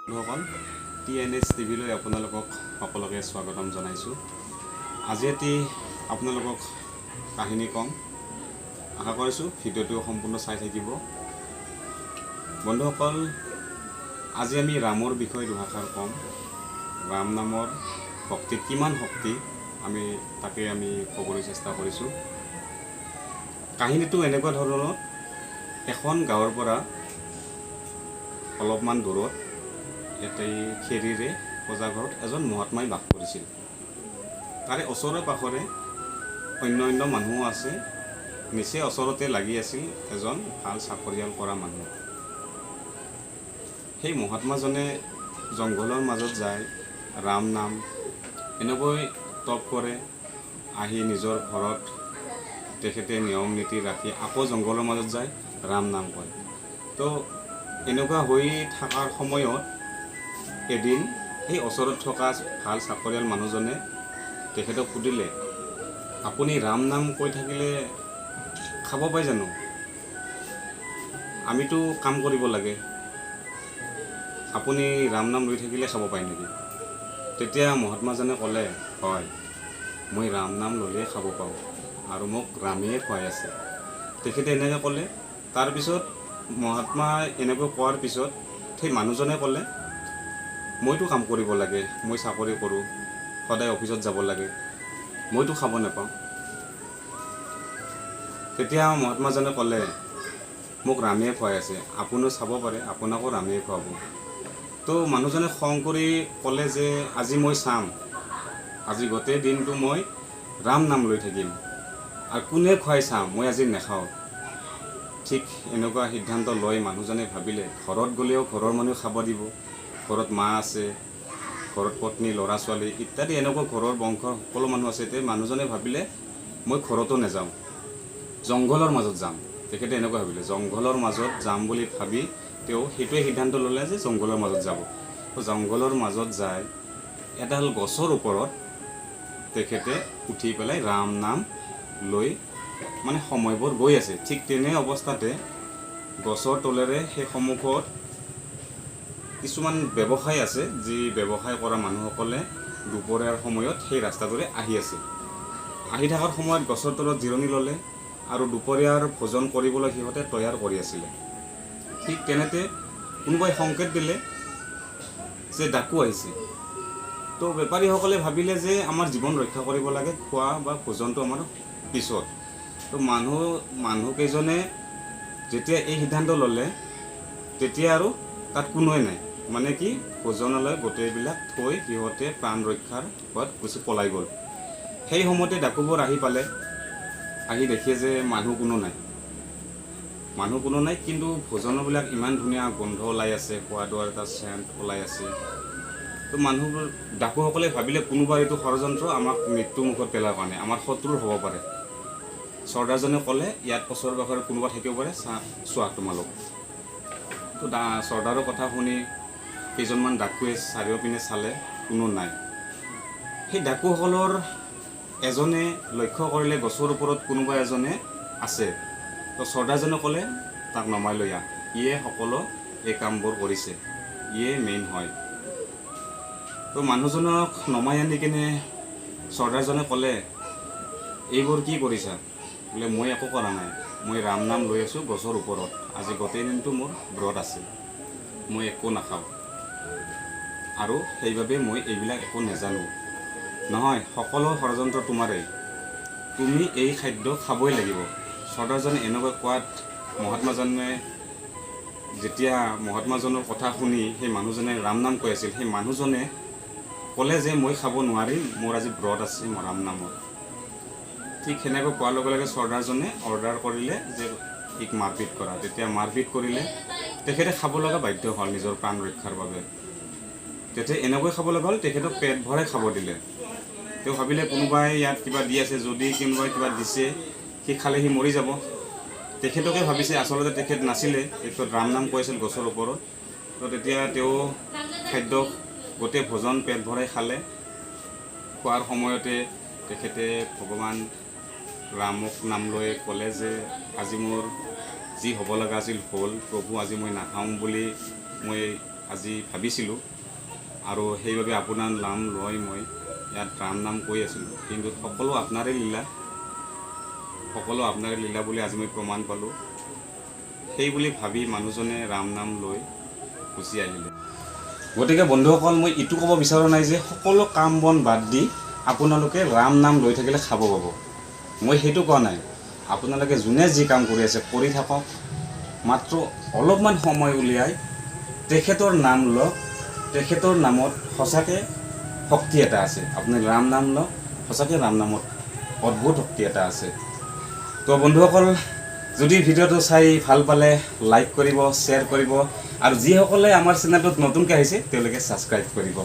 বন্ধুসকল, TNS টিভিলৈ আপোনালোকক সকলোকে স্বাগতম জনাইছোঁ। আজি এটি আপোনালোকক কাহিনী ক'ম। আশা কৰিছোঁ ভিডিঅ'টো সম্পূৰ্ণ চাই থাকিব। বন্ধুসকল, আজি আমি ৰামৰ বিষয়ে দুআষাৰ ক'ম। ৰাম নামৰ ভক্তিত কিমান শক্তি তাকে আমি ক'বলৈ চেষ্টা কৰিছোঁ। কাহিনীটো এনেকুৱা ধৰণৰ, এখন গাঁৱৰ পৰা অলপমান দূৰত এটি খেৰীৰে প্ৰজাঘৰত এজন মহাত্মাই বাস কৰিছিল। তাৰে ওচৰে পাঁজৰে অন্য মানুহো আছে। নিচেই ওচৰতে লাগি আছিল এজন ভাল চাকৰিয়াল কৰা মানুহ। সেই মহাত্মাজনে জংঘলৰ মাজত যায়, ৰাম নাম এনেকৈ তপ কৰে। আহি নিজৰ ঘৰত তেখেতে নিয়ম নীতি ৰাখি আকৌ জংঘলৰ মাজত যায়, ৰাম নাম কয়। তো এনেকুৱা হৈ থকাৰ সময়ত এদিন এই ওচৰত থকা ভাল চাকৰিয়াল মানুহজনে তেখেতক সুধিলে, আপুনি ৰাম নাম কৈ থাকিলে খাব পায় জানো? আমিতো কাম কৰিব লাগে, আপুনি ৰাম নাম লৈ থাকিলে খাব পায় নেকি? তেতিয়া মহাত্মাজনে ক'লে, হয়, মই ৰাম নাম ল'লেই খাব পাওঁ আৰু মোক ৰামেই খুৱাই আছে। তেখেতে এনেকৈ ক'লে। তাৰপিছত মহাত্মাই এনেকৈ কোৱাৰ পিছত সেই মানুহজনে ক'লে, মইতো কাম কৰিব লাগে, মই চাকৰি কৰোঁ, সদায় অফিচত যাব লাগে, মইতো খাব নাপাওঁ। তেতিয়া মহাত্মাজনে ক'লে, মোক ৰামেই খুৱাই আছে, আপুনিও চাব পাৰে, আপোনাকো ৰামেই খুৱাব। তো মানুহজনে খং কৰি ক'লে যে আজি মই চাম, আজি গোটেই দিনটো মই ৰাম নাম লৈ থাকিম আৰু কোনে খুৱাই চাম, মই আজি নাখাওঁ। ঠিক এনেকুৱা সিদ্ধান্ত লৈ মানুহজনে ভাবিলে, ঘৰত গ'লেও ঘৰৰ মানুহে খাব দিব, ঘৰত মা আছে, ঘৰত পত্নী ল'ৰা ছোৱালী ইত্যাদি এনেকুৱা ঘৰৰ বংশৰ সকলো মানুহ আছে। তে মানুহজনে ভাবিলে, মই ঘৰতো নাযাওঁ, জংঘলৰ মাজত যাম। তেখেতে এনেকুৱা ভাবিলে, জংঘলৰ মাজত যাম বুলি ভাবি তেওঁ সেইটোৱে সিদ্ধান্ত ল'লে যে জংঘলৰ মাজত যাব। তো জংঘলৰ মাজত যায় এডাল গছৰ ওপৰত তেখেতে উঠি পেলাই ৰাম নাম লৈ সময়বোৰ গৈ আছে। ঠিক তেনে অৱস্থাতে গছৰ তলেৰে সেই সন্মুখত কিছুমান ব্যৱসায় আছে, যি ব্যৱসায় কৰা মানুহসকলে দুপৰীয়াৰ সময়ত সেই ৰাস্তাটোৰে আহি আছে। আহি থকাৰ সময়ত গছৰ তলত জিৰণি ল'লে আৰু দুপৰীয়াৰ ভোজন কৰিবলৈ সিহঁতে তৈয়াৰ কৰি আছিলে। ঠিক তেনেতে কোনোবাই সংকেত দিলে যে ডাকু আহিছে। তো বেপাৰীসকলে ভাবিলে যে আমাৰ জীৱন ৰক্ষা কৰিব লাগে, খোৱা বা ভোজনটো আমাৰ পিছত। তো মানুহকেইজনে যেতিয়া এই সিদ্ধান্ত ল'লে, তেতিয়া আৰু তাত কোনোৱে নাই, কি ভোজনালয় গোটেইবিলাক থৈ সিহঁতে প্ৰাণ ৰক্ষাৰ হোৱাত গুচি পলাই গ'ল। সেই সময়তে ডাকুবোৰ আহি পালে, আহি দেখে যে মানুহ কোনো নাই, কিন্তু ভোজনবিলাক ইমান ধুনীয়া গোন্ধ ওলাই আছে, সোৱাদৰ এটা চেণ্ট ওলাই আছে। তো মানুহবোৰ ডাকুসকলে ভাবিলে কোনোবা এইটো ষড়যন্ত্ৰ আমাক মৃত্যু মুখত পেলাৰ কাৰণে, আমাৰ শত্ৰুৰ হ'ব পাৰে। চৰ্দাৰজনে ক'লে, ইয়াত ওচৰে পাঁজৰে কোনোবা থাকিব পাৰে, চোৱা তোমালোক। তো চৰ্দাৰৰ কথা শুনি কেইজনমান ডাকুৱে চাৰিওপিনে চালে, কোনো নাই। সেই ডাকুসকলৰ এজনে লক্ষ্য কৰিলে গছৰ ওপৰত কোনোবা এজনে আছে। তো চৰ্দাৰজনে ক'লে, তাক নমাই লৈ আহ, ইয়ে সকলো এই কামবোৰ কৰিছে, ইয়ে মেইন হয়। তো মানুহজনক নমাই আনি কিনে চৰ্দাৰজনে ক'লে, এইবোৰ কি কৰিছা? বোলে, মই একো কৰা নাই, মই ৰাম নাম লৈ আছোঁ গছৰ ওপৰত, আজি গোটেই দিনটো মোৰ ব্ৰত আছে, মই একো নাখাওঁ আৰু সেইবাবে মই এইবিলাক একো নাজানো। নহয়, সকলো ষড়যন্ত্ৰ তোমাৰেই, তুমি এই খাদ্য খাবই লাগিব। চৰ্দাৰজনে এনেকৈ কোৱাত যেতিয়া মহাত্মাজনৰ কথা শুনি সেই মানুহজনে ৰাম নাম কৈ আছিল, সেই মানুহজনে ক'লে যে মই খাব নোৱাৰিম, মোৰ আজি ব্ৰত আছে ৰাম নামৰ। ঠিক সেনেকৈ কোৱাৰ লগে লগে চৰ্দাৰজনে অৰ্ডাৰ কৰিলে যে ঠিক মাৰপিট কৰা। তেতিয়া মাৰপিট কৰিলে, তেখেতে খাব লগা বাধ্য হ'ল নিজৰ প্ৰাণ ৰক্ষাৰ বাবে। তেতিয়া এনেকৈ খাব লগা হ'ল, তেখেতক পেট ভৰাই খাব দিলে। তেওঁ ভাবিলে কোনোবাই ইয়াত কিবা দি আছে, যদি কোনোবাই কিবা দিছে সি খালে সি মৰি যাব। তেখেতকে ভাবিছে, আচলতে তেখেত নাছিলে, তেখেত ৰাম নাম কৈছিল গছৰ ওপৰত। তো তেতিয়া তেওঁ খাদ্য গোটেই ভোজন পেট ভৰাই খালে। খোৱাৰ সময়তে তেখেতে ভগৱান ৰামক নাম লৈ ক'লে যে আজি মোৰ যি হ'ব লগা আছিল হ'ল, প্ৰভু আজি মই নাখাওঁ বুলি মই আজি ভাবিছিলোঁ আৰু সেইবাবে আপোনাৰ নাম লৈ মই ইয়াত ৰাম নাম কৈ আছিলোঁ, কিন্তু সকলো আপোনাৰে লীলা, সকলো আপোনাৰে লীলা বুলি আজি মই প্ৰমাণ পালোঁ। সেই বুলি ভাবি মানুহজনে ৰাম নাম লৈ গুচি আহিলে। গতিকে বন্ধুসকল, মই এইটো ক'ব বিচৰা নাই যে সকলো কাম বন বাদ দি আপোনালোকে ৰাম নাম লৈ থাকিলে খাব পাব। মই সেইটো কোৱা নাই। আপোনালোকে যোনে যি কাম কৰি আছে কৰি থাকক, মাত্ৰ অলপমান সময় উলিয়াই তেখেতৰ নাম লওক। তেখেতৰ নামত সঁচাকৈ শক্তি এটা আছে। আপুনি ৰাম নাম লওক, সঁচাকৈ ৰাম নামত অদ্ভুত শক্তি এটা আছে। তো বন্ধুসকল, যদি ভিডিঅ'টো চাই ভাল পালে লাইক কৰিব, শ্বেয়াৰ কৰিব, আৰু যিসকলে আমাৰ চেনেলটোত নতুনকৈ আহিছে তেওঁলোকে ছাবস্ক্ৰাইব কৰিব।